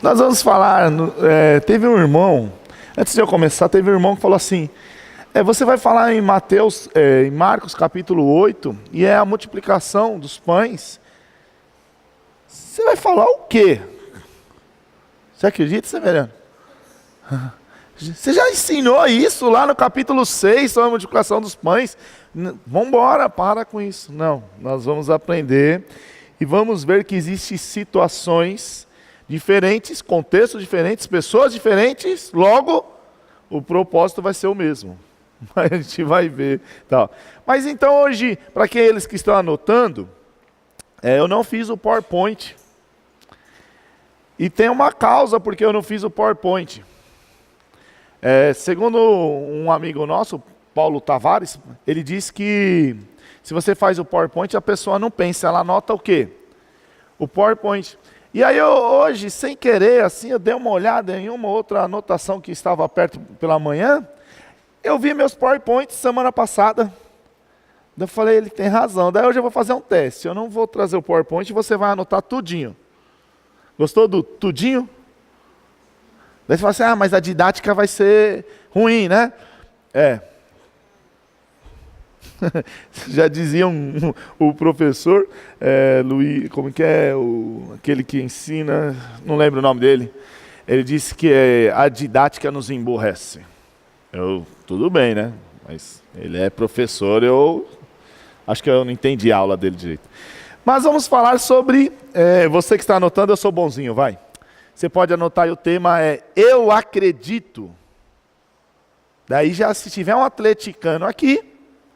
Nós vamos falar, teve um irmão, antes de eu começar, teve um irmão que falou assim, você vai falar em Mateus, em Marcos capítulo 8, e é a multiplicação dos pães. Você vai falar o quê? Você acredita, Severiano? Você já ensinou isso lá no capítulo 6, sobre a multiplicação dos pães? Vamos embora, para com isso. Não, nós vamos aprender e vamos ver que existem situações diferentes, contextos diferentes, pessoas diferentes, logo o propósito vai ser o mesmo. A gente vai ver. Tal. Mas então hoje, para aqueles que estão anotando, eu não fiz o PowerPoint. E tem uma causa porque eu não fiz o PowerPoint. Segundo um amigo nosso, Paulo Tavares, ele disse que se você faz o PowerPoint, a pessoa não pensa, ela anota o quê? O PowerPoint. E aí hoje, sem querer, assim, eu dei uma olhada em uma outra anotação que estava perto pela manhã, eu vi meus PowerPoints semana passada. Eu falei, ele tem razão. Daí hoje eu vou fazer um teste. Eu não vou trazer o PowerPoint e você vai anotar tudinho. Gostou do tudinho? Daí você fala assim, mas a didática vai ser ruim, né? Já dizia o professor, Luiz, como que é, aquele que ensina, não lembro o nome dele, ele disse que a didática nos emburrece. Tudo bem, né? Mas ele é professor, eu acho que eu não entendi a aula dele direito. Mas vamos falar sobre, você que está anotando, eu sou bonzinho, vai. Você pode anotar aí, o tema é Eu Acredito. Daí já se tiver um atleticano aqui,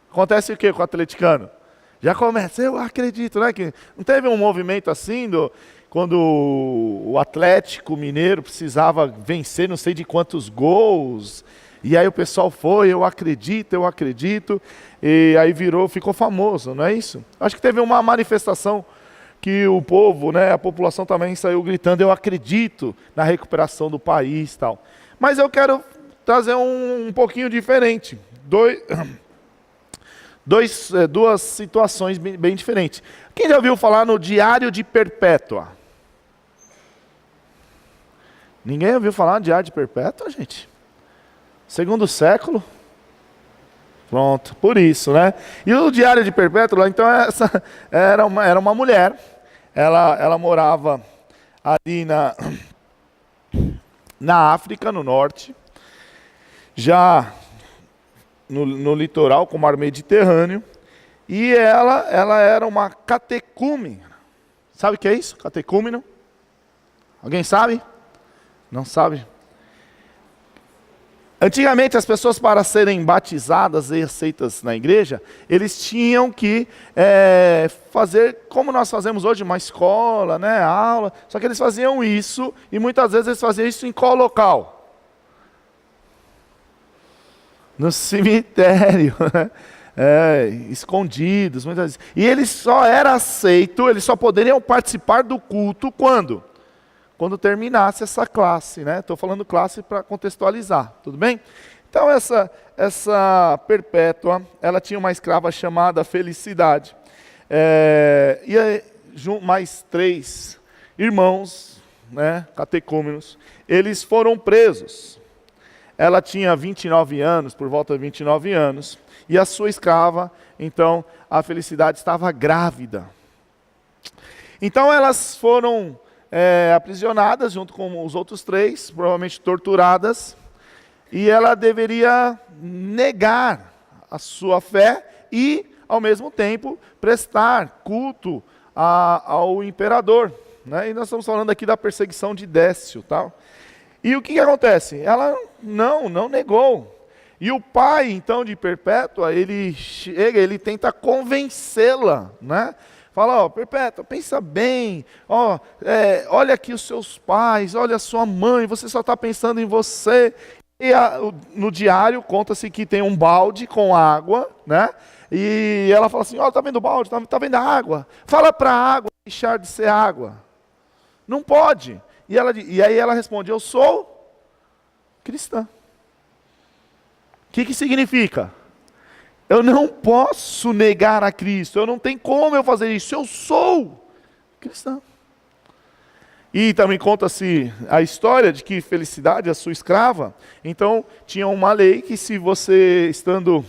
acontece o que com o atleticano? Já começa, eu acredito, né? Que não teve um movimento assim, quando o Atlético Mineiro precisava vencer não sei de quantos gols, e aí o pessoal foi, eu acredito, e aí ficou famoso, não é isso? Acho que teve uma manifestação que o povo, né, a população também saiu gritando, eu acredito na recuperação do país e tal. Mas eu trazer um pouquinho diferente, duas situações bem diferentes. Quem já ouviu falar no Diário de Perpétua? Ninguém ouviu falar no Diário de Perpétua, gente? Segundo século? Pronto, por isso, né? E o Diário de Perpétua, então, essa era uma mulher, ela morava ali na África, no norte, já no litoral, com o mar Mediterrâneo, e ela era uma catecúmena. Sabe o que é isso? Catecúmeno? Alguém sabe? Não sabe? Antigamente, as pessoas, para serem batizadas e aceitas na igreja, eles tinham que fazer, como nós fazemos hoje, uma escola, né, aula, só que eles faziam isso, e muitas vezes eles faziam isso em qual local? No cemitério, né? Escondidos, muitas vezes. E eles só eram aceitos, eles só poderiam participar do culto quando? Quando terminasse essa classe, né? Estou falando classe para contextualizar, tudo bem? Então essa Perpétua, ela tinha uma escrava chamada Felicidade. E aí, mais 3 irmãos, né, catecúmenos, eles foram presos. Ela tinha 29 anos, por volta de 29 anos, e a sua escrava, então, a Felicidade estava grávida. Então elas foram aprisionadas junto com os outros 3, provavelmente torturadas, e ela deveria negar a sua fé e, ao mesmo tempo, prestar culto ao imperador, né? E nós estamos falando aqui da perseguição de Décio, tal. E o que acontece? Ela não negou. E o pai, então, de Perpétua, ele tenta convencê-la, né? Fala, Perpétua, pensa bem, olha aqui os seus pais, olha a sua mãe, você só está pensando em você. E no diário conta-se que tem um balde com água, né? E ela fala assim, tá vendo o balde, tá vendo a água? Fala para a água deixar de ser água. Não pode. E aí ela responde, eu sou cristã. O que significa? Eu não posso negar a Cristo, eu não tenho como eu fazer isso, eu sou cristão. E também conta-se a história de que Felicidade, a sua escrava, então tinha uma lei que se você, estando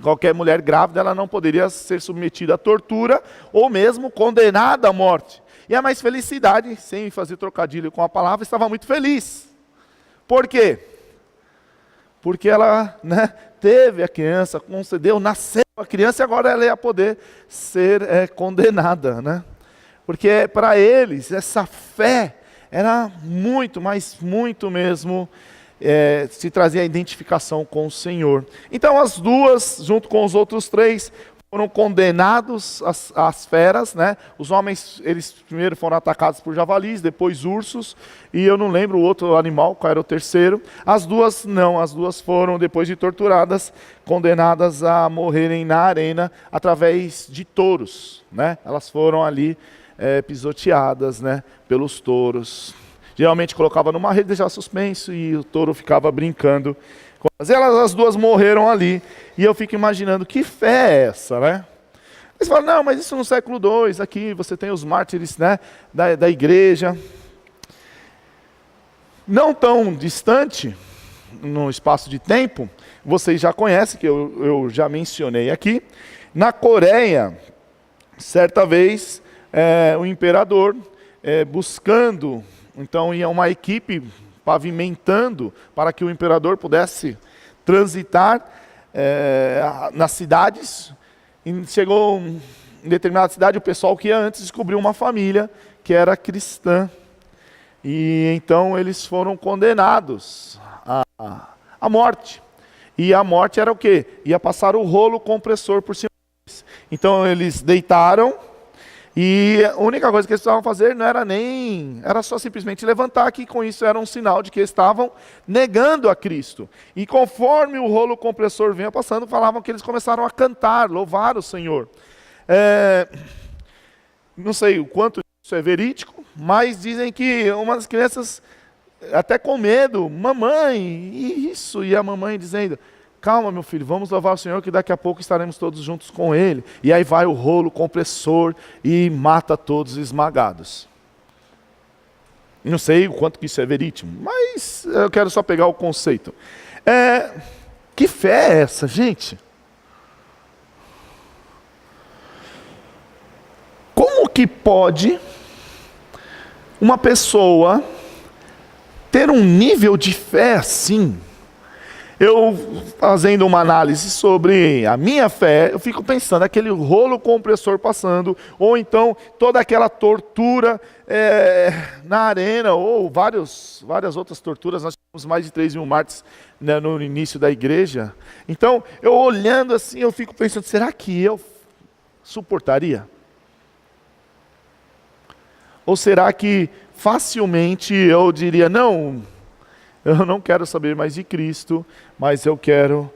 qualquer mulher grávida, ela não poderia ser submetida à tortura ou mesmo condenada à morte. E a mais Felicidade, sem fazer trocadilho com a palavra, estava muito feliz. Por quê? Porque ela, teve a criança, concedeu, nasceu a criança e agora ela ia poder ser condenada, Porque para eles essa fé era muito, mas muito mesmo, se trazia a identificação com o Senhor. Então as duas, junto com os outros três, foram condenados às feras, Os homens, eles primeiro foram atacados por javalis, depois ursos, e eu não lembro o outro animal, qual era o terceiro. As duas não, as duas foram, depois de torturadas, condenadas a morrerem na arena através de touros, Elas foram ali pisoteadas, pelos touros. Geralmente colocava numa rede, deixava suspenso e o touro ficava brincando. As duas morreram ali. E eu fico imaginando, que fé é essa, Eles falam, não, mas isso no século II, aqui você tem os mártires, da igreja. Não tão distante, no espaço de tempo, vocês já conhecem, que eu já mencionei aqui. Na Coreia, certa vez, o imperador, buscando, então ia uma equipe pavimentando para que o imperador pudesse transitar nas cidades. E chegou em determinada cidade, o pessoal que ia antes descobriu uma família que era cristã. E então eles foram condenados à morte. E a morte era o quê? Ia passar o rolo compressor por cima deles. Então eles deitaram, e a única coisa que eles precisavam fazer não era era só simplesmente levantar, que com isso era um sinal de que estavam negando a Cristo. E conforme o rolo compressor vinha passando, falavam que eles começaram a cantar, louvar o Senhor. Não sei o quanto isso é verídico, mas dizem que uma das crianças, até com medo, mamãe, isso, e a mamãe dizendo, calma meu filho, vamos louvar o Senhor que daqui a pouco estaremos todos juntos com Ele. E aí vai o rolo compressor e mata todos esmagados. Não sei o quanto que isso é verídico, mas eu quero só pegar o conceito. Que fé é essa, gente? Como que pode uma pessoa ter um nível de fé assim? Eu, fazendo uma análise sobre a minha fé, eu fico pensando, aquele rolo compressor passando, ou então toda aquela tortura na arena, ou várias outras torturas. Nós tivemos mais de 3.000 mártires, no início da igreja. Então, eu olhando assim, eu fico pensando, será que eu suportaria? Ou será que facilmente eu diria, não, eu não quero saber mais de Cristo, mas eu quero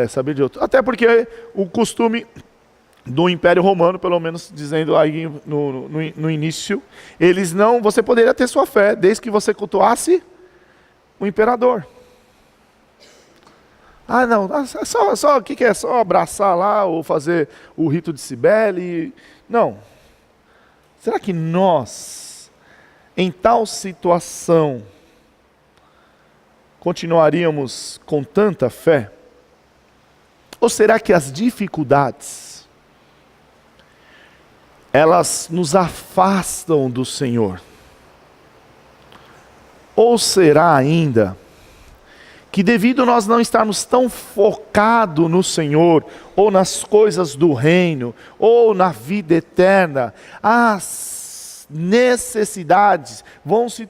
saber de outro. Até porque o costume do Império Romano, pelo menos dizendo aí no início, eles não, você poderia ter sua fé, desde que você cultuasse o imperador. Ah não, só o que é? Só abraçar lá, ou fazer o rito de Cibele? Não. Será que nós, em tal situação, continuaríamos com tanta fé? Ou será que as dificuldades, elas nos afastam do Senhor? Ou será ainda que devido a nós não estarmos tão focados no Senhor, ou nas coisas do reino, ou na vida eterna, as necessidades vão se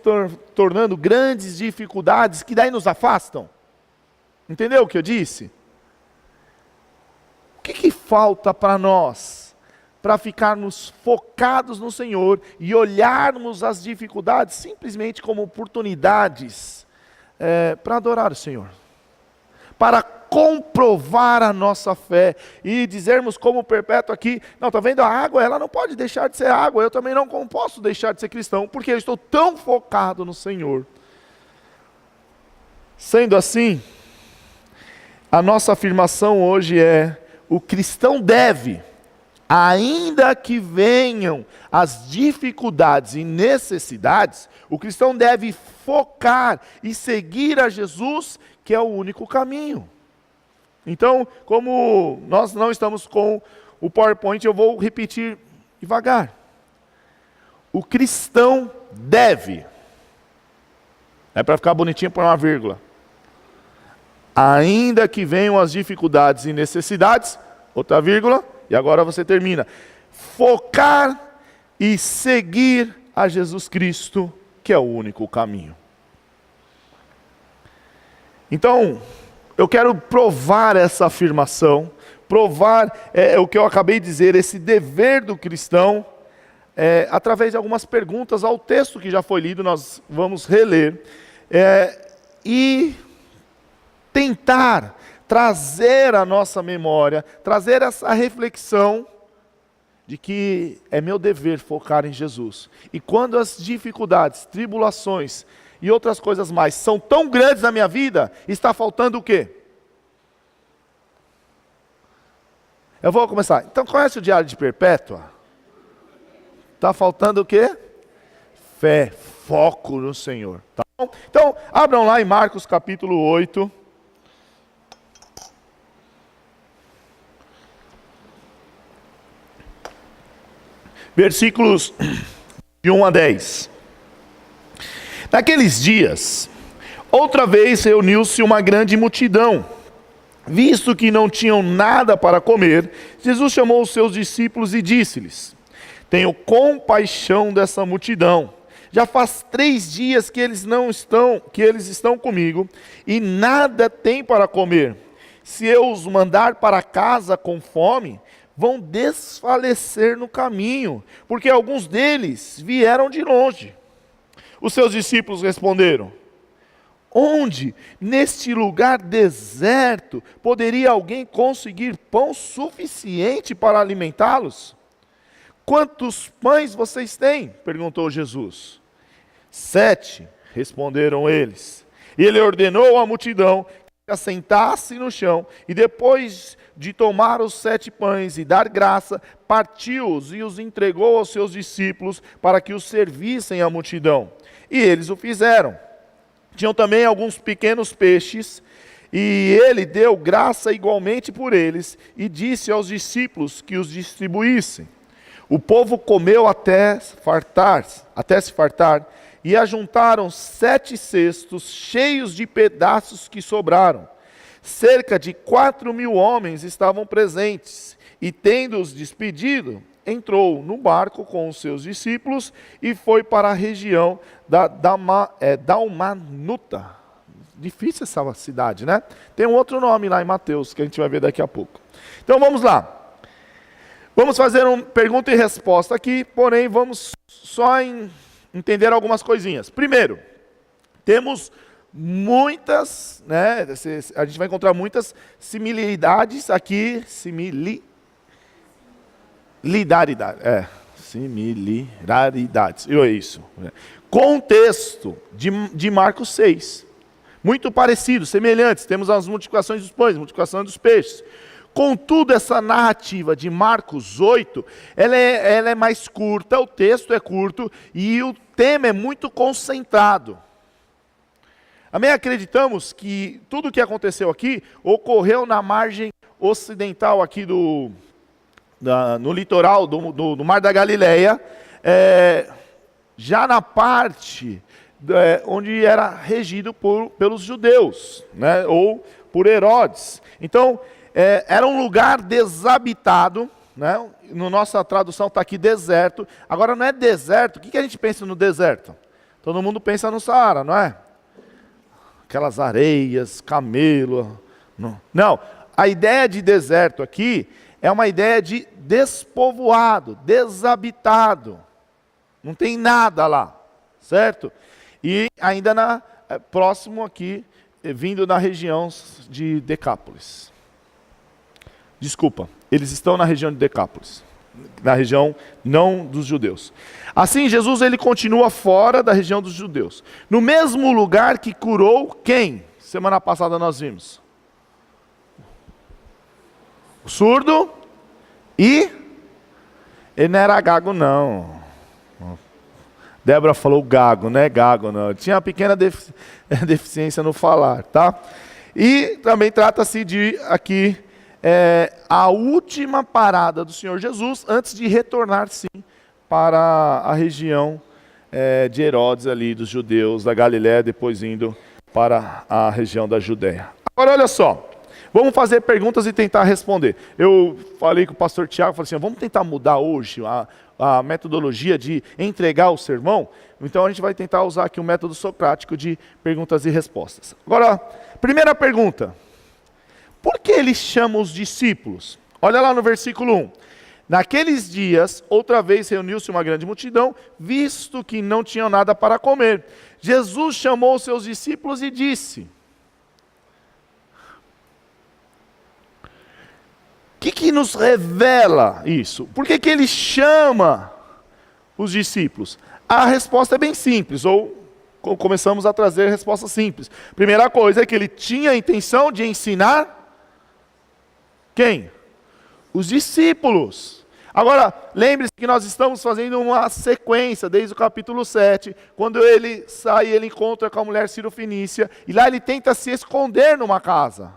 tornando grandes dificuldades que daí nos afastam? Entendeu o que eu disse? O que falta para nós, para ficarmos focados no Senhor e olharmos as dificuldades simplesmente como oportunidades para adorar o Senhor, para comprovar a nossa fé e dizermos como Perpétua aqui, não, está vendo a água? Ela não pode deixar de ser água, eu também não posso deixar de ser cristão, porque eu estou tão focado no Senhor. Sendo assim, a nossa afirmação hoje é: o cristão deve ainda que venham as dificuldades e necessidades, o cristão deve focar e seguir a Jesus, que é o único caminho. Então, como nós não estamos com o PowerPoint, eu vou repetir devagar. O cristão deve, é para ficar bonitinho por uma vírgula, ainda que venham as dificuldades e necessidades, outra vírgula, e agora você termina, focar e seguir a Jesus Cristo, que é o único caminho. Então, eu quero provar essa afirmação, provar o que eu acabei de dizer, esse dever do cristão, através de algumas perguntas ao texto que já foi lido, nós vamos reler, e tentar trazer à nossa memória, trazer essa reflexão de que é meu dever focar em Jesus. E quando as dificuldades, tribulações e outras coisas mais são tão grandes na minha vida, está faltando o quê? Eu vou começar. Então, conhece o Diário de Perpétua? Está faltando o quê? Fé, foco no Senhor. Tá bom? Então, abram lá em Marcos capítulo 8. Versículos de 1 a 10. Naqueles dias, outra vez reuniu-se uma grande multidão. Visto que não tinham nada para comer, Jesus chamou os seus discípulos e disse-lhes: tenho compaixão dessa multidão. Já faz 3 dias que eles estão comigo e nada têm para comer. Se eu os mandar para casa com fome, vão desfalecer no caminho, porque alguns deles vieram de longe. Os seus discípulos responderam: onde, neste lugar deserto, poderia alguém conseguir pão suficiente para alimentá-los? Quantos pães vocês têm? Perguntou Jesus. 7, responderam eles. E ele ordenou à multidão que assentasse no chão, e depois de tomar os 7 pães e dar graça, partiu-os e os entregou aos seus discípulos para que os servissem à multidão. E eles o fizeram. Tinham também alguns pequenos peixes, e ele deu graça igualmente por eles, e disse aos discípulos que os distribuíssem. O povo comeu até se fartar, e ajuntaram 7 cestos cheios de pedaços que sobraram. Cerca de 4.000 homens estavam presentes, e tendo-os despedido, entrou no barco com os seus discípulos e foi para a região da Dalmanuta. Difícil essa cidade, né? Tem um outro nome lá em Mateus, que a gente vai ver daqui a pouco. Então vamos lá. Vamos fazer uma pergunta e resposta aqui, porém vamos só entender algumas coisinhas. Primeiro, temos muitas, né? A gente vai encontrar muitas similaridades aqui, similaridades, isso. Contexto de Marcos 6, muito parecidos, semelhantes. Temos as multiplicações dos pães, multiplicação dos peixes. Contudo, essa narrativa de Marcos 8, ela é mais curta, o texto é curto e o tema é muito concentrado. Amém? Acreditamos que tudo o que aconteceu aqui ocorreu na margem ocidental aqui no litoral do Mar da Galileia, já na parte onde era regido pelos judeus, né, ou por Herodes. Então, era um lugar desabitado, né? Na nossa tradução está aqui deserto. Agora não é deserto, o que a gente pensa no deserto? Todo mundo pensa no Saara, não é? Aquelas areias, camelo. Não, a ideia de deserto aqui é uma ideia de despovoado, desabitado. Não tem nada lá, certo? E ainda próximo aqui, vindo da região de Decápolis. Desculpa, eles estão na região de Decápolis, na região não dos judeus. Assim, Jesus ele continua fora da região dos judeus. No mesmo lugar que curou quem? Semana passada nós vimos. O surdo e Ele não era gago, não. Débora falou gago, não é gago, não. Ele tinha uma pequena deficiência no falar, tá? E também trata-se de, aqui, a última parada do Senhor Jesus, antes de retornar, sim, para a região de Herodes ali, dos judeus, da Galiléia, depois indo para a região da Judéia. Agora, olha só. Vamos fazer perguntas e tentar responder. Eu falei com o pastor Tiago, falei assim, vamos tentar mudar hoje a metodologia de entregar o sermão. Então a gente vai tentar usar aqui o método socrático de perguntas e respostas. Agora, primeira pergunta. Por que ele chama os discípulos? Olha lá no versículo 1. Naqueles dias, outra vez reuniu-se uma grande multidão, visto que não tinham nada para comer. Jesus chamou os seus discípulos e disse... O que nos revela isso? Por que ele chama os discípulos? A resposta é bem simples, ou começamos a trazer respostas simples. Primeira coisa é que ele tinha a intenção de ensinar quem? Os discípulos. Agora, lembre-se que nós estamos fazendo uma sequência desde o capítulo 7, quando ele sai, ele encontra com a mulher Cirofenícia, e lá ele tenta se esconder numa casa.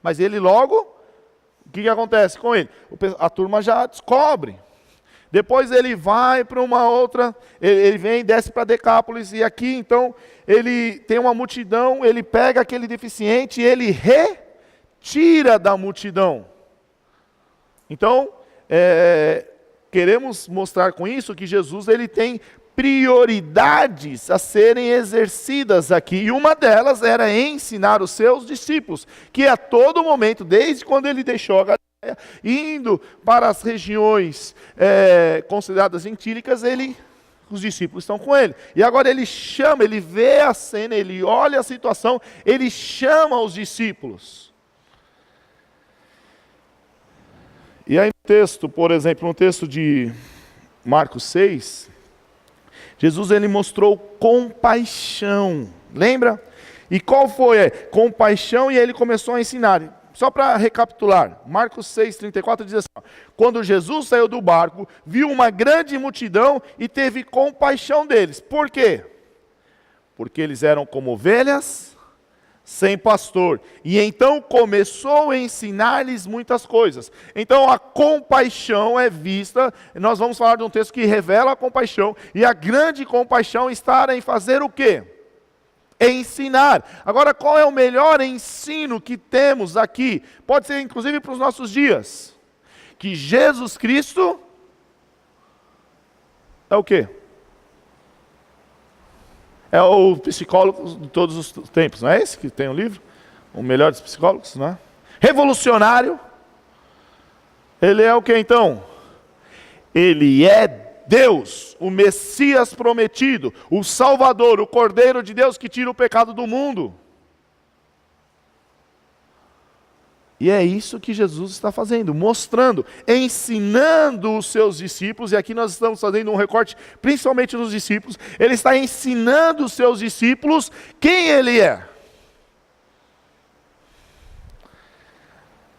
Mas ele logo... O que acontece com ele? A turma já descobre. Depois ele vai para uma outra, ele vem, desce para Decápolis, e aqui então ele tem uma multidão, ele pega aquele deficiente e ele retira da multidão. Então, queremos mostrar com isso que Jesus ele tem prioridades a serem exercidas aqui, e uma delas era ensinar os seus discípulos, que a todo momento, desde quando ele deixou a Galileia, indo para as regiões consideradas gentílicas, os discípulos estão com ele, e agora ele chama, ele vê a cena, ele olha a situação, ele chama os discípulos. E aí no texto, por exemplo, no texto de Marcos 6, Jesus ele mostrou compaixão, lembra? E qual foi? Compaixão, e ele começou a ensinar. Só para recapitular, Marcos 6,34 diz assim, quando Jesus saiu do barco, viu uma grande multidão e teve compaixão deles. Por quê? Porque eles eram como ovelhas sem pastor. E então começou a ensinar-lhes muitas coisas. Então a compaixão é vista, nós vamos falar de um texto que revela a compaixão, e a grande compaixão está em fazer o quê? Ensinar. Agora, qual é o melhor ensino que temos aqui? Pode ser inclusive para os nossos dias. Que Jesus Cristo é o quê? É o psicólogo de todos os tempos, não é esse que tem um livro? O melhor dos psicólogos, não é? Revolucionário. Ele é o que então? Ele é Deus, o Messias prometido, o Salvador, o Cordeiro de Deus que tira o pecado do mundo. E é isso que Jesus está fazendo, mostrando, ensinando os seus discípulos, e aqui nós estamos fazendo um recorte, principalmente nos discípulos, ele está ensinando os seus discípulos quem ele é.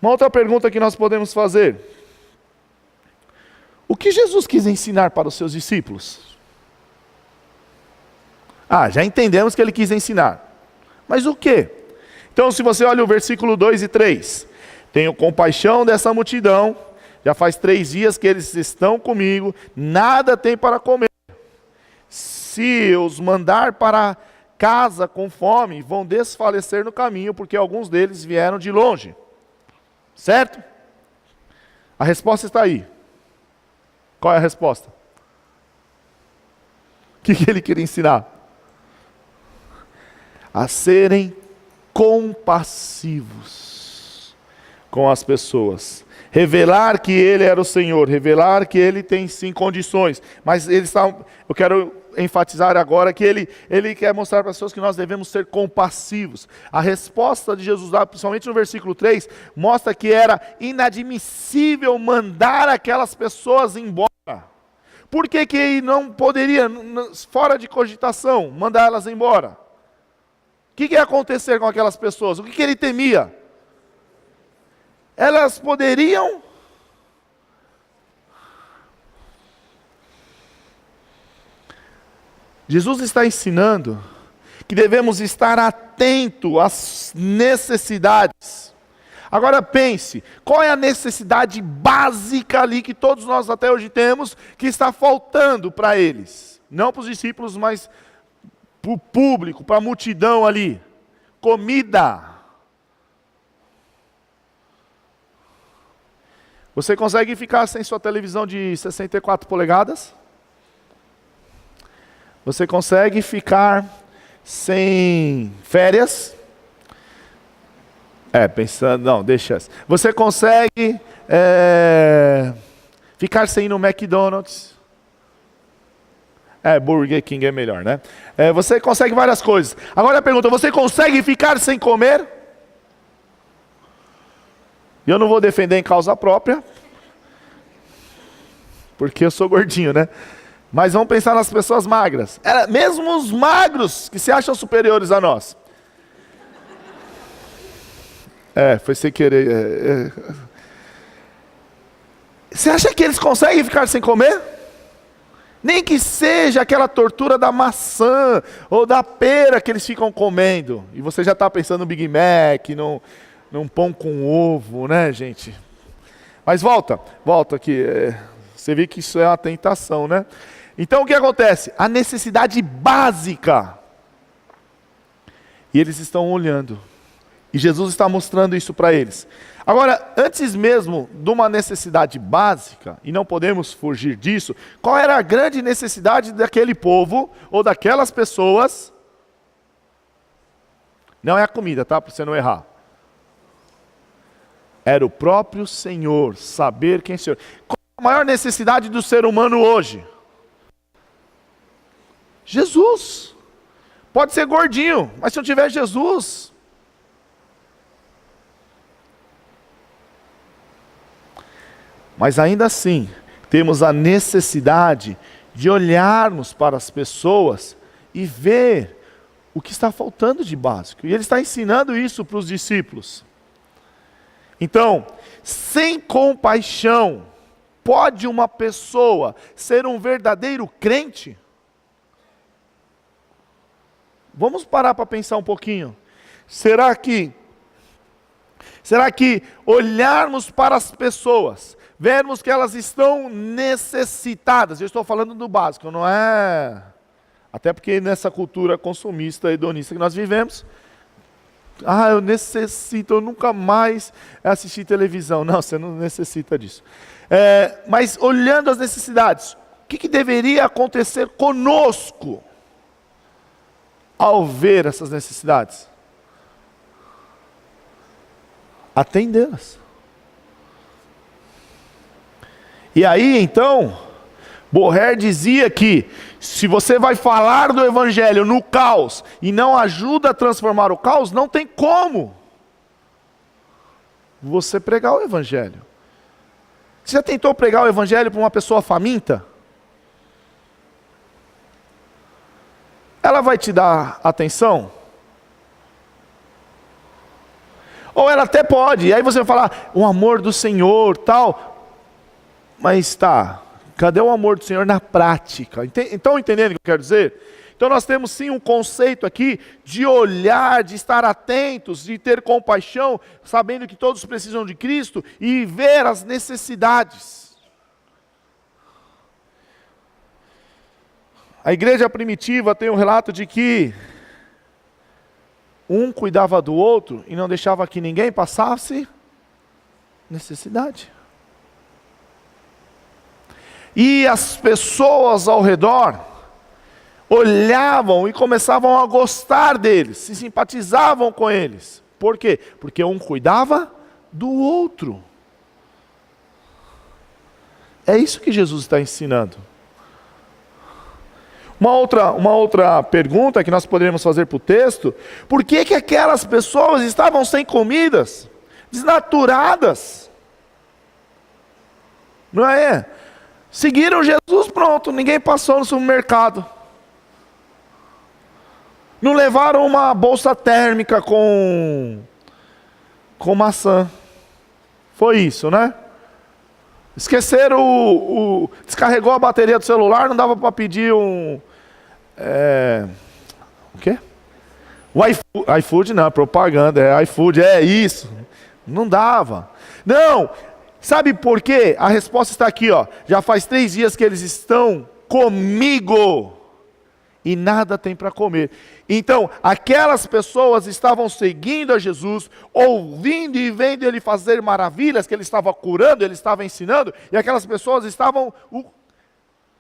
Uma outra pergunta que nós podemos fazer: o que Jesus quis ensinar para os seus discípulos? Já entendemos que ele quis ensinar, mas o quê? Então, se você olha o versículo 2 e 3, tenho compaixão dessa multidão, já faz 3 dias que eles estão comigo, nada tem para comer. Se os mandar para casa com fome, vão desfalecer no caminho, porque alguns deles vieram de longe. Certo? A resposta está aí. Qual é a resposta? O que ele queria ensinar? A serem compassivos com as pessoas, revelar que ele era o Senhor, revelar que ele tem sim condições, mas eu quero enfatizar agora que ele quer mostrar para as pessoas que nós devemos ser compassivos. A resposta de Jesus, principalmente no versículo 3, mostra que era inadmissível mandar aquelas pessoas embora. Por que que não poderia, fora de cogitação, mandar elas embora? O que ia acontecer com aquelas pessoas? O que ele temia? Elas poderiam Jesus está ensinando que devemos estar atentos às necessidades. Agora pense, qual é a necessidade básica ali que todos nós até hoje temos, que está faltando para eles? Não para os discípulos, mas para o público, para a multidão ali. Comida. Você consegue ficar sem sua televisão de 64 polegadas? Você consegue ficar sem férias? Pensando, não, deixa essa. Você consegue ficar sem ir no McDonald's? Burger King é melhor, né? Você consegue várias coisas. Agora a pergunta, você consegue ficar sem comer? E eu não vou defender em causa própria, porque eu sou gordinho, né? Mas vamos pensar nas pessoas magras. Mesmo os magros que se acham superiores a nós. Foi sem querer. Você acha que eles conseguem ficar sem comer? Nem que seja aquela tortura da maçã ou da pera que eles ficam comendo. E você já está pensando no Big Mac, num pão com ovo, né, gente? Mas volta aqui. Você vê que isso é uma tentação, né? Então o que acontece? A necessidade básica. E eles estão olhando. E Jesus está mostrando isso para eles. Agora, antes mesmo de uma necessidade básica, e não podemos fugir disso, qual era a grande necessidade daquele povo, ou daquelas pessoas? Não é a comida, tá? Para você não errar. Era o próprio Senhor, saber quem é o Senhor. Qual é a maior necessidade do ser humano hoje? Jesus. Pode ser gordinho, mas se não tiver Jesus... Mas ainda assim, temos a necessidade de olharmos para as pessoas e ver o que está faltando de básico. E ele está ensinando isso para os discípulos. Então, sem compaixão, pode uma pessoa ser um verdadeiro crente? Vamos parar para pensar um pouquinho. Será que olharmos para as pessoas, vermos que elas estão necessitadas, eu estou falando do básico, não é... Até porque nessa cultura consumista e hedonista que nós vivemos, eu necessito, eu nunca mais assistir televisão. Não, você não necessita disso. Mas olhando as necessidades, o que deveria acontecer conosco ao ver essas necessidades? Atendê-las. E aí então, Borré dizia que se você vai falar do evangelho no caos e não ajuda a transformar o caos, não tem como você pregar o evangelho. Você já tentou pregar o evangelho para uma pessoa faminta? Ela vai te dar atenção? Ou ela até pode, e aí você vai falar, o amor do Senhor, tal. Mas cadê o amor do Senhor na prática? Estão entendendo o que eu quero dizer? Então nós temos sim um conceito aqui de olhar, de estar atentos, de ter compaixão, sabendo que todos precisam de Cristo e ver as necessidades. A igreja primitiva tem um relato de que um cuidava do outro e não deixava que ninguém passasse necessidade. E as pessoas ao redor olhavam e começavam a gostar deles, se simpatizavam com eles. Por quê? Porque um cuidava do outro. É isso que Jesus está ensinando. Uma outra pergunta que nós poderíamos fazer para o texto: por que aquelas pessoas estavam sem comidas, desnaturadas? Não é? Seguiram Jesus, pronto, ninguém passou no supermercado. Não levaram uma bolsa térmica com maçã. Foi isso, né? Esqueceram descarregou a bateria do celular, não dava para pedir O quê? O iFood não, propaganda, iFood, é isso. Não dava. Não, sabe por quê? A resposta está aqui, ó. Já faz 3 dias que eles estão comigo e nada tem para comer. Então, aquelas pessoas estavam seguindo a Jesus, ouvindo e vendo ele fazer maravilhas, que ele estava curando, ele estava ensinando, e aquelas pessoas estavam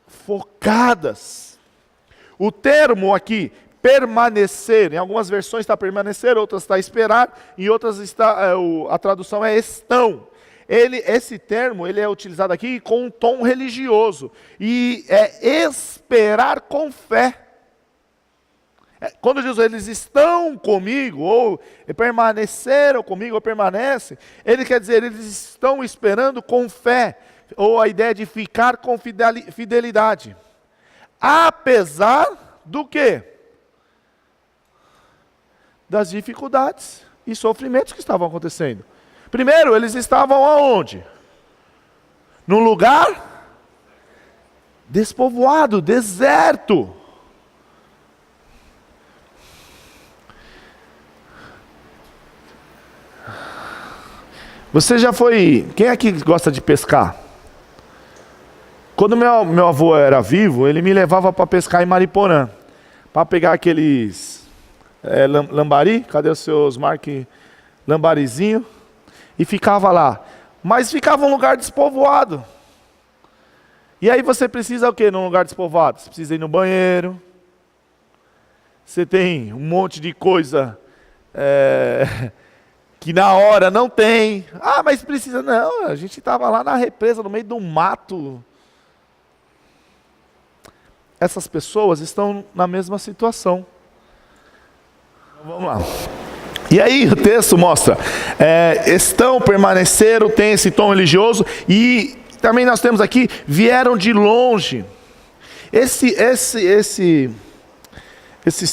focadas. O termo aqui, permanecer, em algumas versões está permanecer, outras está esperar, em outras a tradução é estão. Esse termo ele é utilizado aqui com um tom religioso, e é esperar com fé. Quando diz eles estão comigo, ou permaneceram comigo, ou permanecem, ele quer dizer, eles estão esperando com fé, ou a ideia de ficar com fidelidade. Apesar do quê? Das dificuldades e sofrimentos que estavam acontecendo. Primeiro, eles estavam aonde? Num lugar despovoado, deserto. Você já foi... Quem aqui gosta de pescar? Quando meu avô era vivo, ele me levava para pescar em Mariporã. Para pegar aqueles... lambari, cadê os seus lambarizinho? E ficava lá. Mas ficava um lugar despovoado. E aí você precisa o quê num lugar despovoado? Você precisa ir no banheiro. Você tem um monte de coisa que na hora não tem. Ah, mas precisa. Não, a gente estava lá na represa, no meio do mato. Essas pessoas estão na mesma situação. Vamos lá. E aí o texto mostra, permaneceram, tem esse tom religioso, e também nós temos aqui, vieram de longe. Esses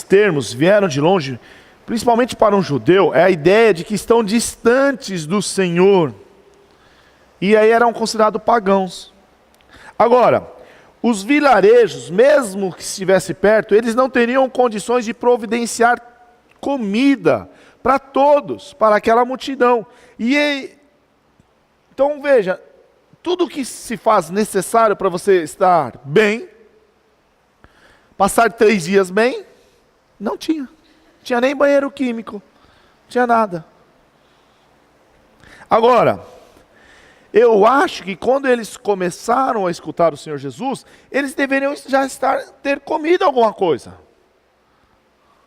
termos, vieram de longe, principalmente para um judeu, é a ideia de que estão distantes do Senhor. E aí eram considerados pagãos. Agora, os vilarejos, mesmo que estivesse perto, eles não teriam condições de providenciar comida para todos, para aquela multidão. Então veja, tudo que se faz necessário para você estar bem, passar 3 dias bem, não tinha. Não tinha nem banheiro químico, não tinha nada. Agora, eu acho que quando eles começaram a escutar o Senhor Jesus, eles deveriam já ter comido alguma coisa.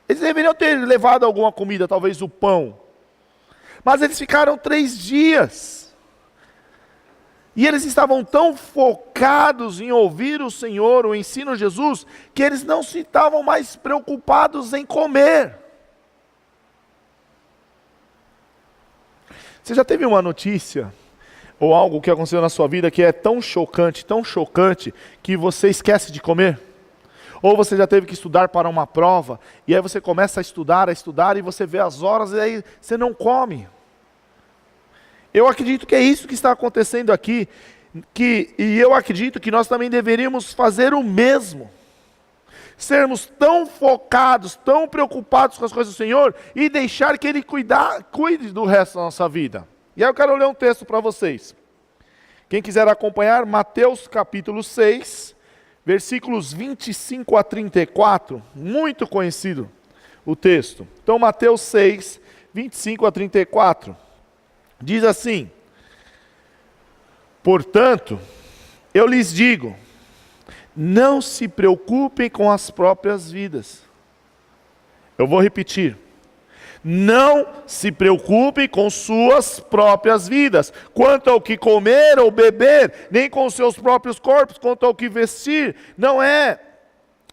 Eles deveriam ter levado alguma comida, talvez o pão. Mas eles ficaram 3 dias. E eles estavam tão focados em ouvir o Senhor, o ensino de Jesus, que eles não se estavam mais preocupados em comer. Você já teve uma notícia, ou algo que aconteceu na sua vida, que é tão chocante, que você esquece de comer? Ou você já teve que estudar para uma prova, e aí você começa a estudar, e você vê as horas, e aí você não come. Eu acredito que é isso que está acontecendo aqui, e eu acredito que nós também deveríamos fazer o mesmo. Sermos tão focados, tão preocupados com as coisas do Senhor, e deixar que Ele cuide do resto da nossa vida. E aí eu quero ler um texto para vocês. Quem quiser acompanhar, Mateus capítulo 6, versículos 25 a 34, muito conhecido o texto. Então, Mateus 6, 25 a 34, diz assim: portanto, eu lhes digo, não se preocupem com as próprias vidas. Eu vou repetir. Não se preocupem com suas próprias vidas, quanto ao que comer ou beber, nem com os seus próprios corpos, quanto ao que vestir. Não é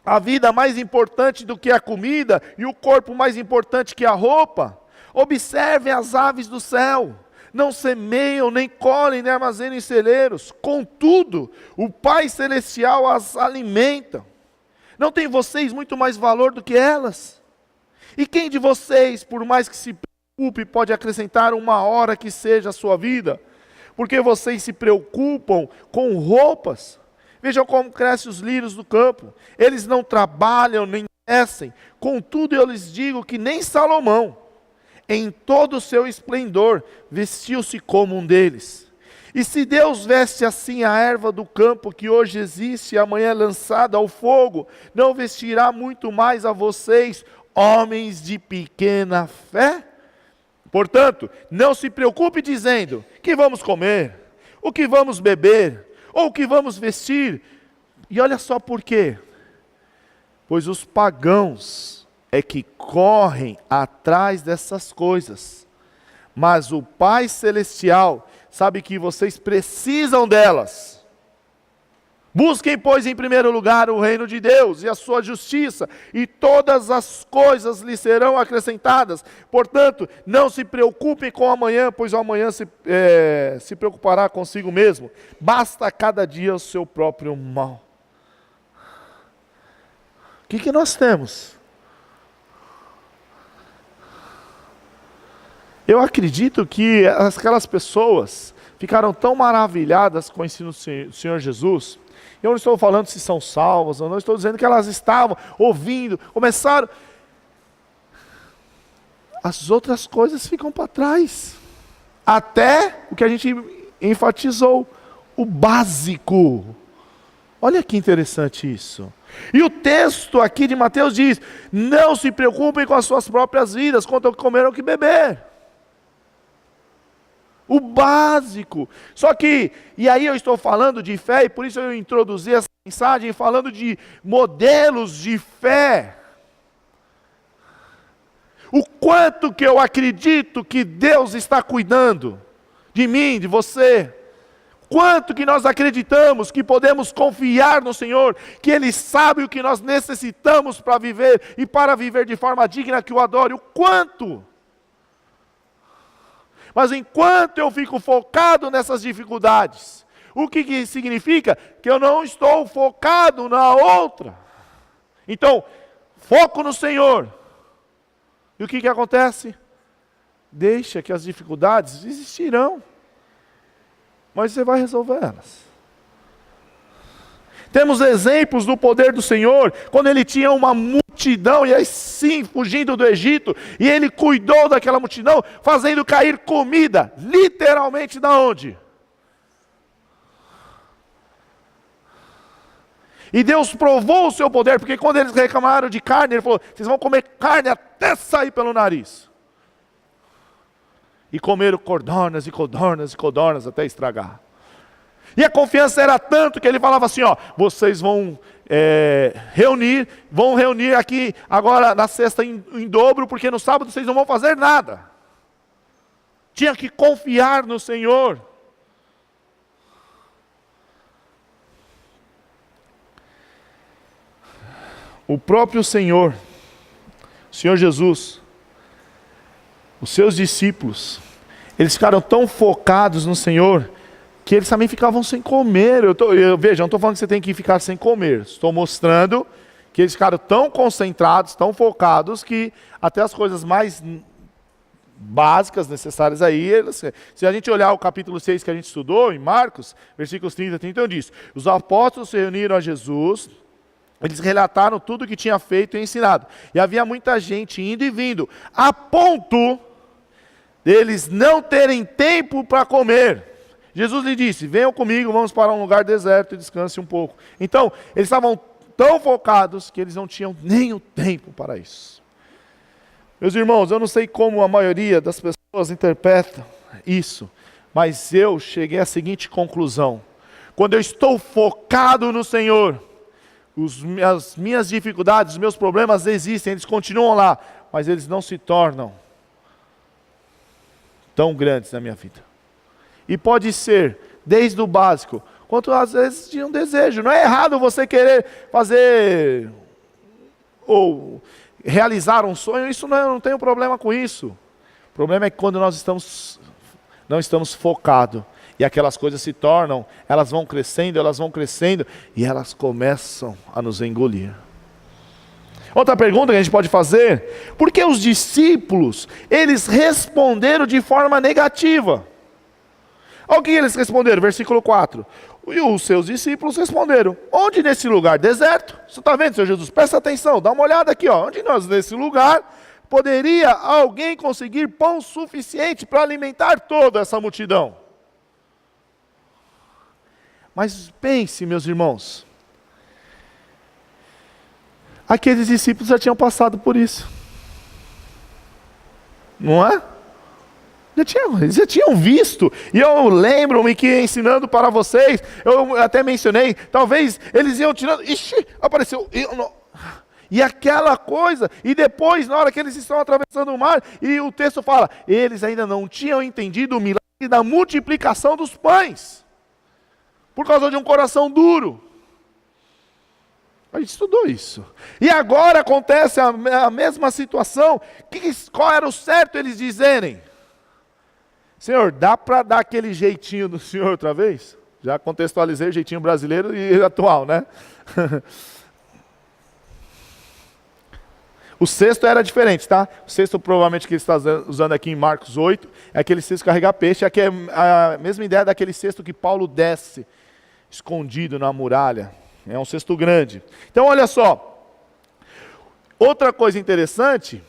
a vida mais importante do que a comida, e o corpo mais importante que a roupa? Observem as aves do céu, não semeiam, nem colhem, nem armazenam em celeiros, contudo, o Pai Celestial as alimenta. Não tem vocês muito mais valor do que elas? E quem de vocês, por mais que se preocupe, pode acrescentar uma hora que seja a sua vida? Porque vocês se preocupam com roupas. Vejam como crescem os lírios do campo. Eles não trabalham nem tecem. Contudo, eu lhes digo que nem Salomão, em todo o seu esplendor, vestiu-se como um deles. E se Deus veste assim a erva do campo, que hoje existe e amanhã é lançada ao fogo, não vestirá muito mais a vocês, homens de pequena fé? Portanto, não se preocupe dizendo, que vamos comer, o que vamos beber, ou o que vamos vestir. E olha só por quê. Pois os pagãos é que correm atrás dessas coisas. Mas o Pai Celestial sabe que vocês precisam delas. Busquem, pois, em primeiro lugar o reino de Deus e a sua justiça, e todas as coisas lhe serão acrescentadas. Portanto, não se preocupem com o amanhã, pois o amanhã se preocupará consigo mesmo. Basta a cada dia o seu próprio mal. O que nós temos? Eu acredito que aquelas pessoas ficaram tão maravilhadas com o ensino do Senhor Jesus. Eu não estou falando se são salvas, eu não estou dizendo que elas estavam ouvindo, começaram. As outras coisas ficam para trás. Até o que a gente enfatizou, o básico. Olha que interessante isso. E o texto aqui de Mateus diz, não se preocupem com as suas próprias vidas, quanto ao que comer ou que beber. O básico. Só que, e aí eu estou falando de fé, e por isso eu introduzi essa mensagem falando de modelos de fé. O quanto que eu acredito que Deus está cuidando de mim, de você. Quanto que nós acreditamos que podemos confiar no Senhor, que Ele sabe o que nós necessitamos para viver, e para viver de forma digna que o adore. O quanto. Mas enquanto eu fico focado nessas dificuldades, o que significa? Que eu não estou focado na outra. Então, foco no Senhor. E o que acontece? Deixa que as dificuldades existirão, mas você vai resolver elas. Temos exemplos do poder do Senhor, quando Ele tinha uma multidão, e aí sim, fugindo do Egito, e Ele cuidou daquela multidão, fazendo cair comida, literalmente da onde? E Deus provou o seu poder, porque quando eles reclamaram de carne, Ele falou, vocês vão comer carne até sair pelo nariz. E comeram codornas e codornas e codornas até estragar. E a confiança era tanto que Ele falava assim, ó, vocês vão reunir aqui agora na sexta em dobro, porque no sábado vocês não vão fazer nada. Tinha que confiar no Senhor. O próprio Senhor, o Senhor Jesus, os seus discípulos, eles ficaram tão focados no Senhor, que eles também ficavam sem comer. Veja, eu não estou falando que você tem que ficar sem comer. Estou mostrando que eles ficaram tão concentrados, tão focados, que até as coisas mais básicas, necessárias aí, se a gente olhar o capítulo 6 que a gente estudou, em Marcos, versículos 30 e 31, diz, os apóstolos se reuniram a Jesus, eles relataram tudo o que tinha feito e ensinado. E havia muita gente indo e vindo, a ponto deles não terem tempo para comer. Jesus lhe disse, venham comigo, vamos para um lugar deserto e descanse um pouco. Então, eles estavam tão focados que eles não tinham nem o tempo para isso. Meus irmãos, eu não sei como a maioria das pessoas interpreta isso, mas eu cheguei à seguinte conclusão. Quando eu estou focado no Senhor, as minhas dificuldades, os meus problemas existem, eles continuam lá, mas eles não se tornam tão grandes na minha vida. E pode ser, desde o básico, quanto às vezes de um desejo. Não é errado você querer fazer ou realizar um sonho, isso não tenho problema com isso. O problema é que quando nós não estamos focados, e aquelas coisas se tornam, elas vão crescendo, e elas começam a nos engolir. Outra pergunta que a gente pode fazer, por que os discípulos, eles responderam de forma negativa? Olha o que eles responderam, versículo 4. E os seus discípulos responderam: onde nesse lugar? Deserto. Você está vendo, Senhor Jesus? Presta atenção, dá uma olhada aqui. Onde nós nesse lugar poderia alguém conseguir pão suficiente para alimentar toda essa multidão? Mas pense, meus irmãos, aqueles discípulos já tinham passado por isso. Não é? Eles já tinham visto. E eu lembro-me que ensinando para vocês, eu até mencionei, talvez eles iam tirando, apareceu, e aquela coisa, e depois na hora que eles estão atravessando o mar, e o texto fala, eles ainda não tinham entendido o milagre da multiplicação dos pães, por causa de um coração duro. A gente estudou isso. E agora acontece a mesma situação. Qual era o certo eles dizerem? Senhor, dá para dar aquele jeitinho do Senhor outra vez? Já contextualizei o jeitinho brasileiro e atual, né? O cesto era diferente, tá? O cesto provavelmente que ele está usando aqui em Marcos 8, é aquele cesto carregar peixe, aqui é a mesma ideia daquele cesto que Paulo desce, escondido na muralha. É um cesto grande. Então olha só, outra coisa interessante,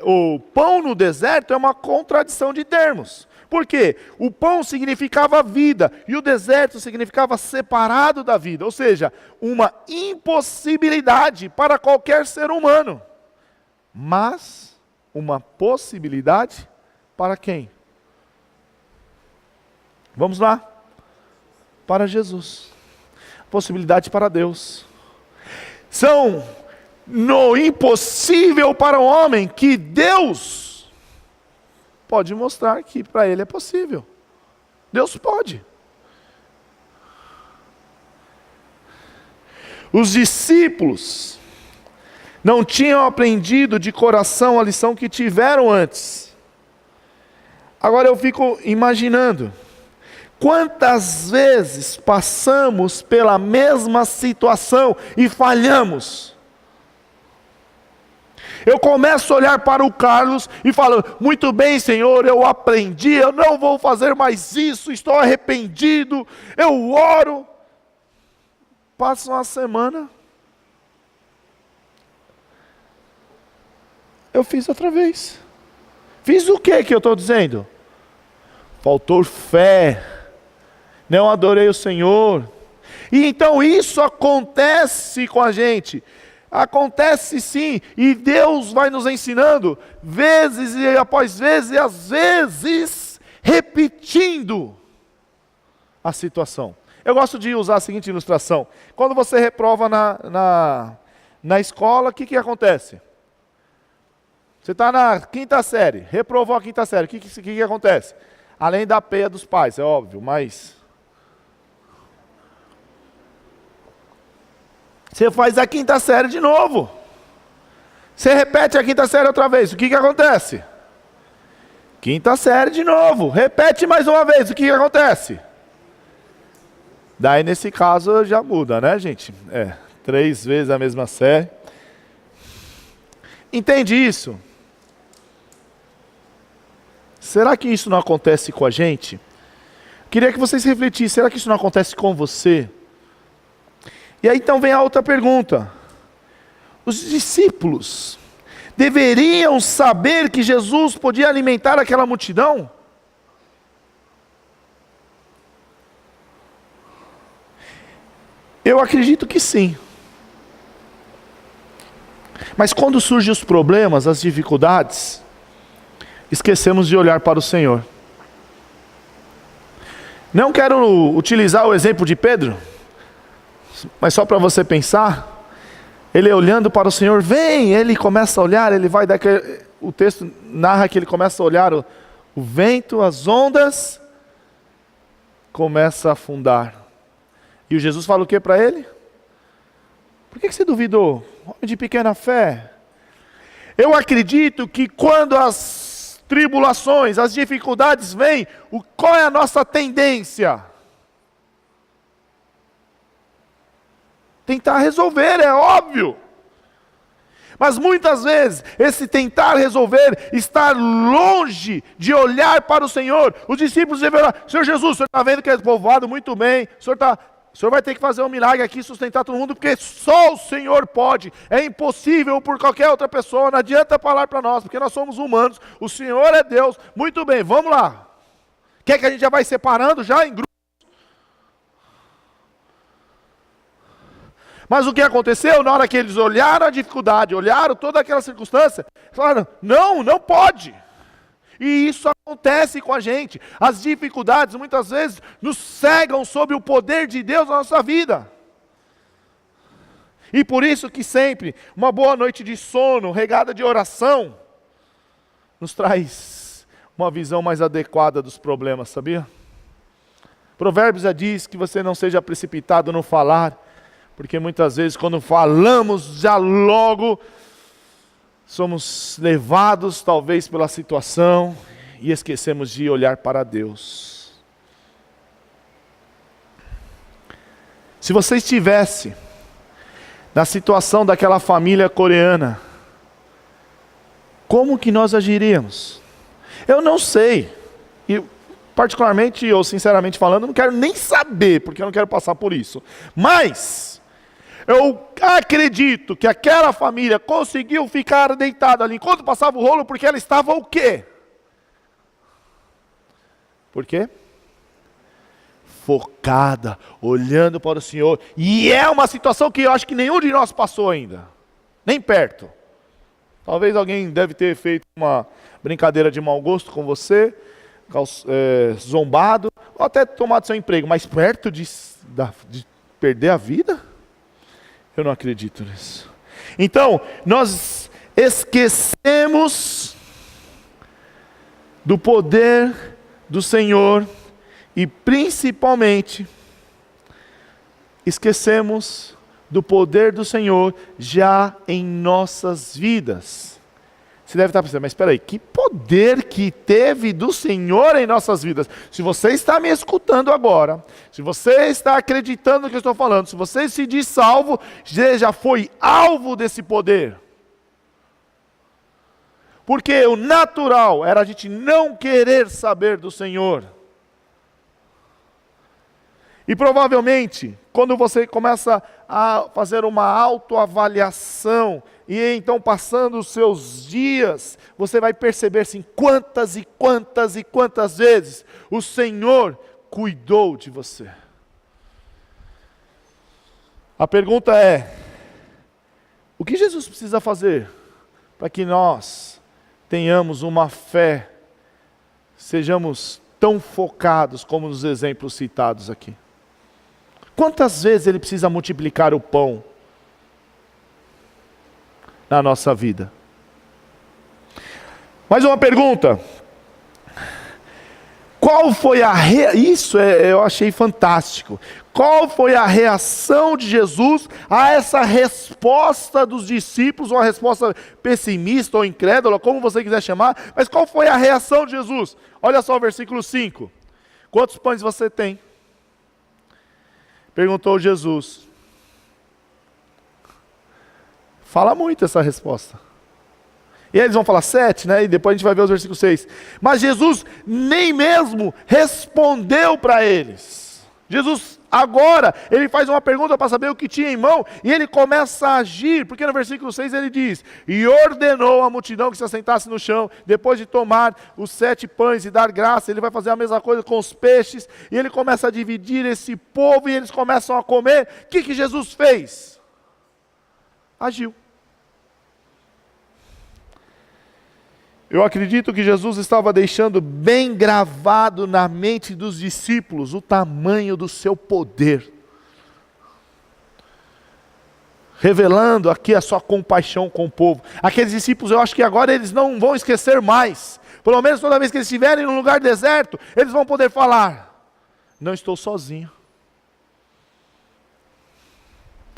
o pão no deserto é uma contradição de termos. Por quê? O pão significava vida e o deserto significava separado da vida, ou seja, uma impossibilidade para qualquer ser humano, mas uma possibilidade para quem? Vamos lá. Para Jesus. Possibilidade para Deus. São no impossível para o homem que Deus pode mostrar que para ele é possível. Deus pode. Os discípulos não tinham aprendido de coração a lição que tiveram antes. Agora eu fico imaginando, quantas vezes passamos pela mesma situação e falhamos? Eu começo a olhar para o Carlos e falo, muito bem, Senhor, eu aprendi, eu não vou fazer mais isso, estou arrependido, eu oro. Passa uma semana, eu fiz outra vez. Fiz o que eu estou dizendo? Faltou fé, não adorei o Senhor. E então isso acontece com a gente. Acontece sim, e Deus vai nos ensinando, vezes e após vezes, e às vezes repetindo a situação. Eu gosto de usar a seguinte ilustração. Quando você reprova na escola, o que acontece? Você está na quinta série, reprovou a quinta série, o que acontece? Além da peia dos pais, é óbvio, mas você faz a quinta série de novo. Você repete a quinta série outra vez. O que acontece? Quinta série de novo. Repete mais uma vez. O que acontece? Daí nesse caso já muda, né, gente? 3 vezes a mesma série. Entende isso? Será que isso não acontece com a gente? Queria que vocês refletissem. Será que isso não acontece com você? E aí então vem a outra pergunta. Os discípulos deveriam saber que Jesus podia alimentar aquela multidão? Eu acredito que sim. Mas quando surgem os problemas, as dificuldades, esquecemos de olhar para o Senhor. Não quero utilizar o exemplo de Pedro, mas só para você pensar, ele olhando para o Senhor, vem, ele começa a olhar, ele vai dar o texto narra que ele começa a olhar o vento, as ondas, começa a afundar. E o Jesus fala o que para ele? Por que você duvidou? Homem de pequena fé. Eu acredito que quando as tribulações, as dificuldades vêm, qual é a nossa tendência? Tentar resolver, é óbvio. Mas muitas vezes, esse tentar resolver, estar longe de olhar para o Senhor. Os discípulos devem orar: Senhor Jesus, o Senhor está vendo que é povoado muito bem, o Senhor vai ter que fazer um milagre aqui, sustentar todo mundo, porque só o Senhor pode. É impossível por qualquer outra pessoa, não adianta falar para nós, porque nós somos humanos, o Senhor é Deus. Muito bem, vamos lá. Quer que a gente já vai separando já em grupos? Mas o que aconteceu? Na hora que eles olharam a dificuldade, olharam toda aquela circunstância, falaram: não, não pode. E isso acontece com a gente. As dificuldades muitas vezes nos cegam sobre o poder de Deus na nossa vida. E por isso que sempre uma boa noite de sono, regada de oração, nos traz uma visão mais adequada dos problemas, sabia? Provérbios já diz que você não seja precipitado no falar, porque muitas vezes quando falamos já logo somos levados talvez pela situação e esquecemos de olhar para Deus. Se você estivesse na situação daquela família coreana, como que nós agiríamos? Eu não sei. E particularmente, ou sinceramente falando, não quero nem saber, porque eu não quero passar por isso. Mas eu acredito que aquela família conseguiu ficar deitada ali enquanto passava o rolo, porque ela estava o quê? Por quê? Focada, olhando para o Senhor. E é uma situação que eu acho que nenhum de nós passou ainda. Nem perto. Talvez alguém deve ter feito uma brincadeira de mau gosto com você, zombado, ou até tomado seu emprego. Mas perto de perder a vida? Eu não acredito nisso. Então, nós esquecemos do poder do Senhor e principalmente esquecemos do poder do Senhor já em nossas vidas. Você deve estar pensando: mas espera aí, que poder que teve do Senhor em nossas vidas? Se você está me escutando agora, se você está acreditando no que eu estou falando, se você se diz salvo, já foi alvo desse poder. Porque o natural era a gente não querer saber do Senhor. E provavelmente, quando você começa a fazer uma autoavaliação, e então passando os seus dias, você vai perceber assim, quantas e quantas e quantas vezes o Senhor cuidou de você. A pergunta é: o que Jesus precisa fazer para que nós tenhamos uma fé, sejamos tão focados como nos exemplos citados aqui? Quantas vezes Ele precisa multiplicar o pão na nossa vida? Mais uma pergunta. Qual foi eu achei fantástico. Qual foi a reação de Jesus a essa resposta dos discípulos, ou a resposta pessimista ou incrédula, como você quiser chamar, mas qual foi a reação de Jesus? Olha só o versículo 5. Quantos pães você tem? Perguntou Jesus. Fala muito essa resposta. E aí eles vão falar 7, né? E depois a gente vai ver os versículos 6. Mas Jesus nem mesmo respondeu para eles. Jesus agora, ele faz uma pergunta para saber o que tinha em mão, e ele começa a agir, porque no versículo 6 ele diz: e ordenou a multidão que se assentasse no chão, depois de tomar os 7 pães e dar graça, ele vai fazer a mesma coisa com os peixes, e ele começa a dividir esse povo, e eles começam a comer. O que Jesus fez? Agiu. Eu acredito que Jesus estava deixando bem gravado na mente dos discípulos o tamanho do seu poder, revelando aqui a sua compaixão com o povo. Aqueles discípulos, eu acho que agora eles não vão esquecer mais. Pelo menos toda vez que eles estiverem num lugar deserto, eles vão poder falar: não estou sozinho.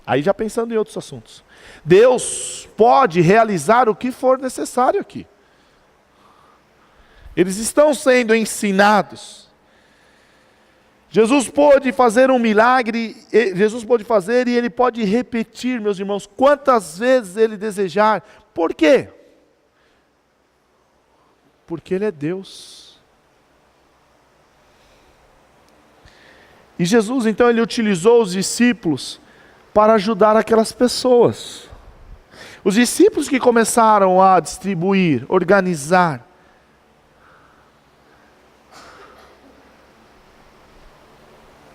Aí já pensando em outros assuntos. Deus pode realizar o que for necessário aqui. Eles estão sendo ensinados. Jesus pôde fazer um milagre, Jesus pôde fazer e Ele pode repetir, meus irmãos, quantas vezes Ele desejar. Por quê? Porque Ele é Deus. E Jesus, então, Ele utilizou os discípulos para ajudar aquelas pessoas. Os discípulos que começaram a distribuir, organizar.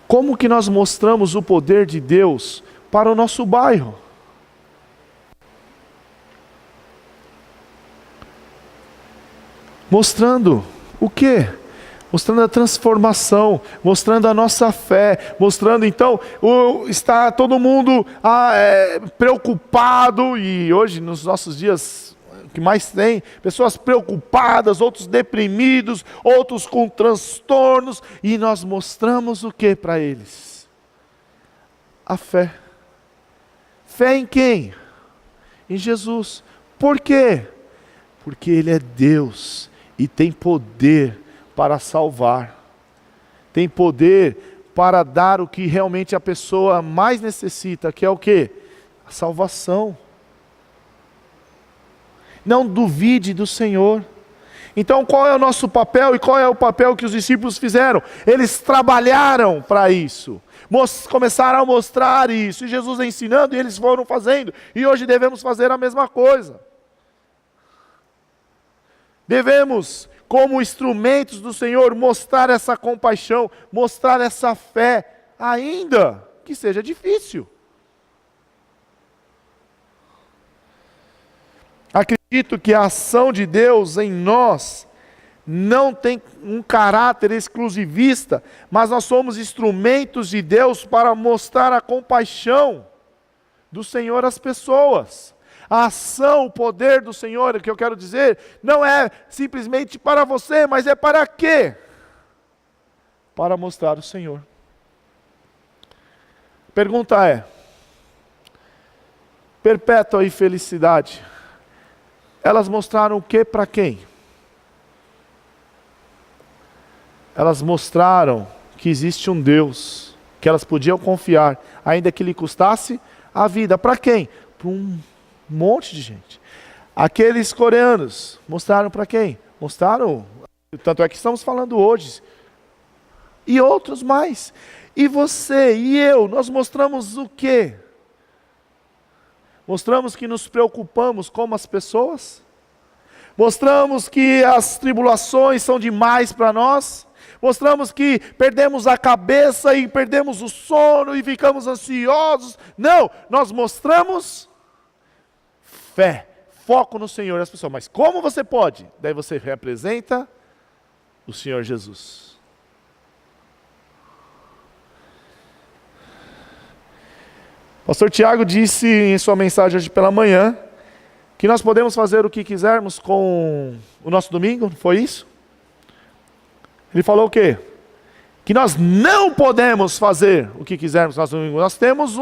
Como que nós mostramos o poder de Deus para o nosso bairro? Mostrando o quê? Mostrando a transformação, mostrando a nossa fé, mostrando então, está todo mundo preocupado, e hoje nos nossos dias, o que mais tem, pessoas preocupadas, outros deprimidos, outros com transtornos, e nós mostramos o que para eles? A fé. Fé em quem? Em Jesus. Por quê? Porque Ele é Deus e tem poder para salvar, tem poder para dar o que realmente a pessoa mais necessita, que é o quê? A salvação. Não duvide do Senhor. Então qual é o nosso papel e qual é o papel que os discípulos fizeram? Eles trabalharam para isso, começaram a mostrar isso, e Jesus ensinando e eles foram fazendo, e hoje devemos fazer a mesma coisa. Devemos, como instrumentos do Senhor, mostrar essa compaixão, mostrar essa fé, ainda que seja difícil. Acredito que a ação de Deus em nós não tem um caráter exclusivista, mas nós somos instrumentos de Deus para mostrar a compaixão do Senhor às pessoas. A ação, o poder do Senhor, o que eu quero dizer, não é simplesmente para você, mas é para quê? Para mostrar o Senhor. Pergunta é: Perpétua e Felicidade, elas mostraram o que para quem? Elas mostraram que existe um Deus, que elas podiam confiar, ainda que lhe custasse a vida. Para quem? Para um monte de gente. Aqueles coreanos mostraram para quem? Mostraram, tanto é que estamos falando hoje, e outros mais. E você e eu, nós mostramos o quê? Mostramos que nos preocupamos com as pessoas? Mostramos que as tribulações são demais para nós? Mostramos que perdemos a cabeça e perdemos o sono e ficamos ansiosos? Não, nós mostramos fé, foco no Senhor. As pessoas, mas como você pode? Daí você representa o Senhor Jesus. Pastor Tiago disse em sua mensagem hoje pela manhã que nós podemos fazer o que quisermos com o nosso domingo, foi isso? Ele falou o quê? Que nós não podemos fazer o que quisermos no nosso domingo. Nós temos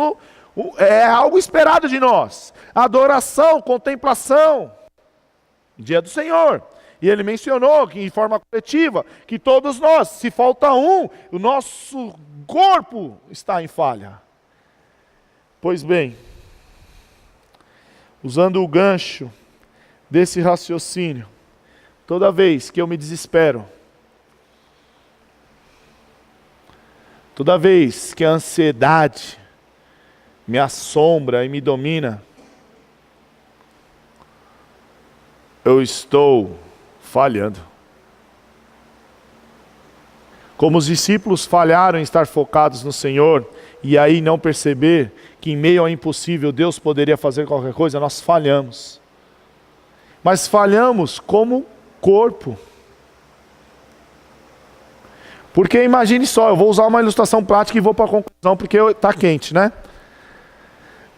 é algo esperado de nós. Adoração, contemplação. Dia do Senhor. E ele mencionou que em forma coletiva, que todos nós, se falta um, o nosso corpo está em falha. Pois bem, usando o gancho desse raciocínio, toda vez que eu me desespero, toda vez que a ansiedade me assombra e me domina, eu estou falhando. Como os discípulos falharam em estar focados no Senhor, e aí não perceber que em meio ao impossível Deus poderia fazer qualquer coisa, nós falhamos. Mas falhamos como corpo. Porque imagine só, eu vou usar uma ilustração prática e vou para a conclusão, porque está quente, né?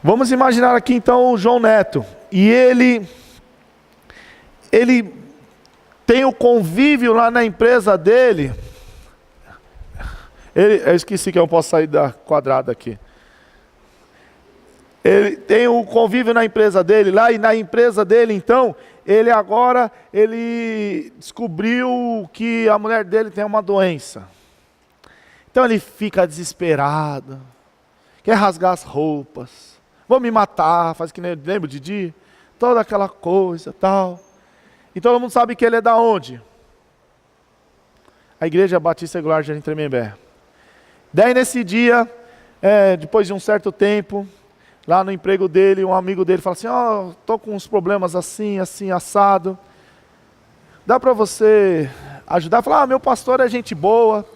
Vamos imaginar aqui então o João Neto, e ele tem o convívio lá na empresa dele. Eu esqueci que eu não posso sair da quadrada aqui. Ele tem o convívio na empresa dele lá, e na empresa dele então, ele descobriu que a mulher dele tem uma doença. Então ele fica desesperado, quer rasgar as roupas, vou me matar, faz que nem lembra de Didi, toda aquela coisa tal. E todo mundo sabe que ele é da onde? A Igreja Batista Regular de Jardim Tremembé. Daí nesse dia, depois de um certo tempo, lá no emprego dele, um amigo dele fala assim, estou com uns problemas assim, assim, assado. Dá para você ajudar? Fala, meu pastor é gente boa,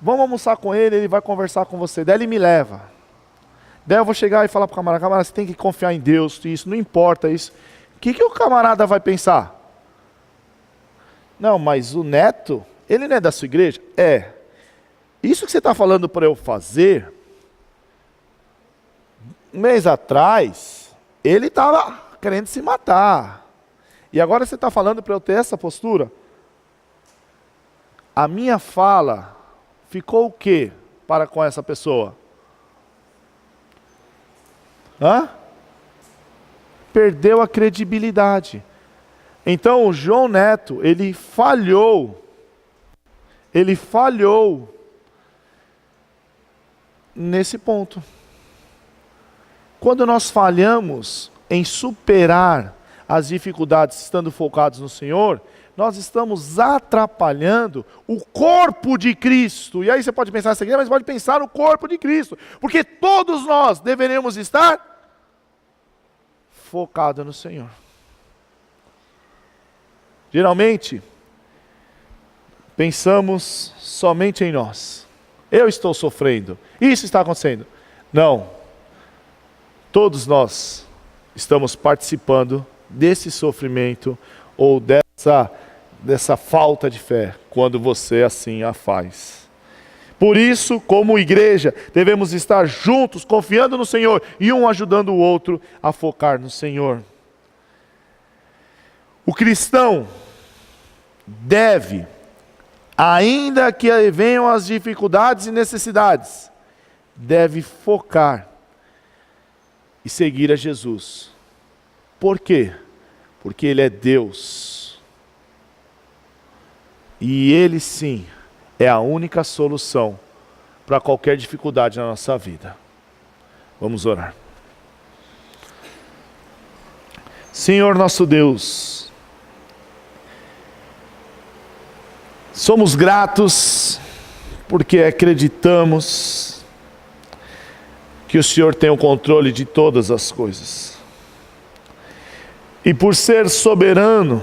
vamos almoçar com ele, ele vai conversar com você. Daí ele me leva. Daí eu vou chegar e falar para o camarada, você tem que confiar em Deus, isso não importa isso. O que o camarada vai pensar? Não, mas o neto, ele não é da sua igreja? É. Isso que você está falando para eu fazer, um mês atrás, ele estava querendo se matar. E agora você está falando para eu ter essa postura? A minha fala ficou o quê para com essa pessoa? Perdeu a credibilidade. Então o João Neto, ele falhou nesse ponto. Quando nós falhamos em superar as dificuldades estando focados no Senhor, nós estamos atrapalhando o corpo de Cristo. E aí você pode pensar nessa igreja, mas pode pensar no corpo de Cristo. Porque todos nós deveríamos estar focados no Senhor. Geralmente, pensamos somente em nós. Eu estou sofrendo, isso está acontecendo. Não. Todos nós estamos participando desse sofrimento ou dessa falta de fé, quando você assim a faz. Por isso, como igreja, devemos estar juntos, confiando no Senhor, e um ajudando o outro a focar no Senhor. O cristão deve, ainda que venham as dificuldades e necessidades, deve focar e seguir a Jesus. Por quê? Porque Ele é Deus. E Ele sim é a única solução para qualquer dificuldade na nossa vida. Vamos orar. Senhor nosso Deus, somos gratos porque acreditamos que o Senhor tem o controle de todas as coisas. E por ser soberano,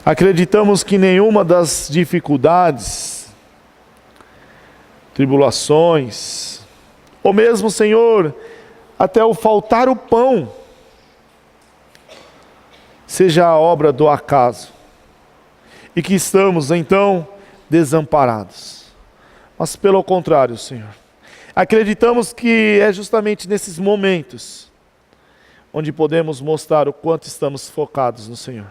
acreditamos que nenhuma das dificuldades, tribulações, ou mesmo, Senhor, até o faltar o pão, seja a obra do acaso, e que estamos então desamparados. Mas pelo contrário, Senhor, acreditamos que é justamente nesses momentos onde podemos mostrar o quanto estamos focados no Senhor.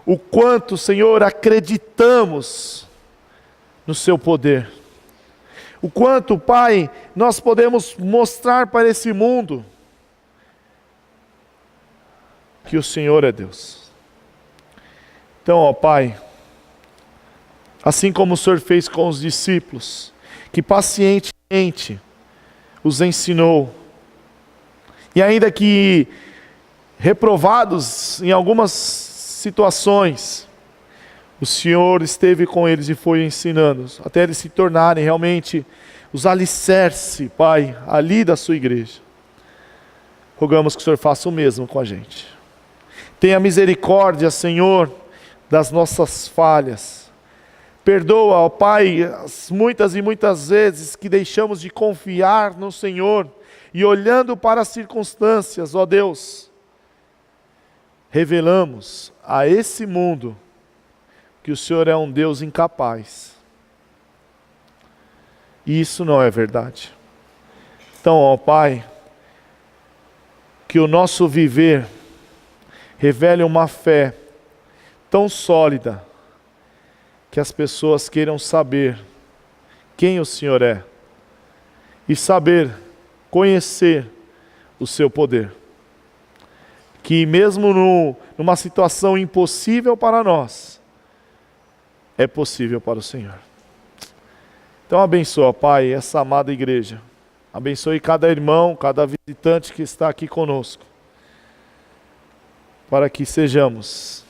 O quanto, Senhor, acreditamos no Seu poder. O quanto, Pai, nós podemos mostrar para esse mundo que o Senhor é Deus. Então, ó Pai, assim como o Senhor fez com os discípulos, que pacientemente os ensinou, e ainda que reprovados em algumas situações, o Senhor esteve com eles e foi ensinando-os, até eles se tornarem realmente os alicerces, Pai, ali da sua igreja. Rogamos que o Senhor faça o mesmo com a gente. Tenha misericórdia, Senhor, das nossas falhas. Perdoa, ó Pai, as muitas e muitas vezes que deixamos de confiar no Senhor e olhando para as circunstâncias, ó Deus, revelamos a esse mundo que o Senhor é um Deus incapaz. E isso não é verdade. Então, ó Pai, que o nosso viver revele uma fé tão sólida que as pessoas queiram saber quem o Senhor é e saber conhecer o seu poder. Que mesmo numa situação impossível para nós, é possível para o Senhor. Então abençoa, Pai, essa amada igreja. Abençoe cada irmão, cada visitante que está aqui conosco, para que sejamos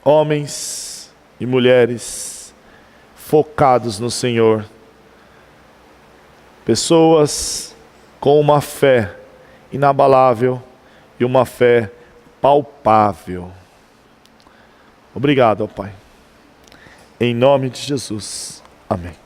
homens e mulheres focados no Senhor, pessoas com uma fé inabalável e uma fé palpável. Obrigado, ó Pai. Em nome de Jesus. Amém.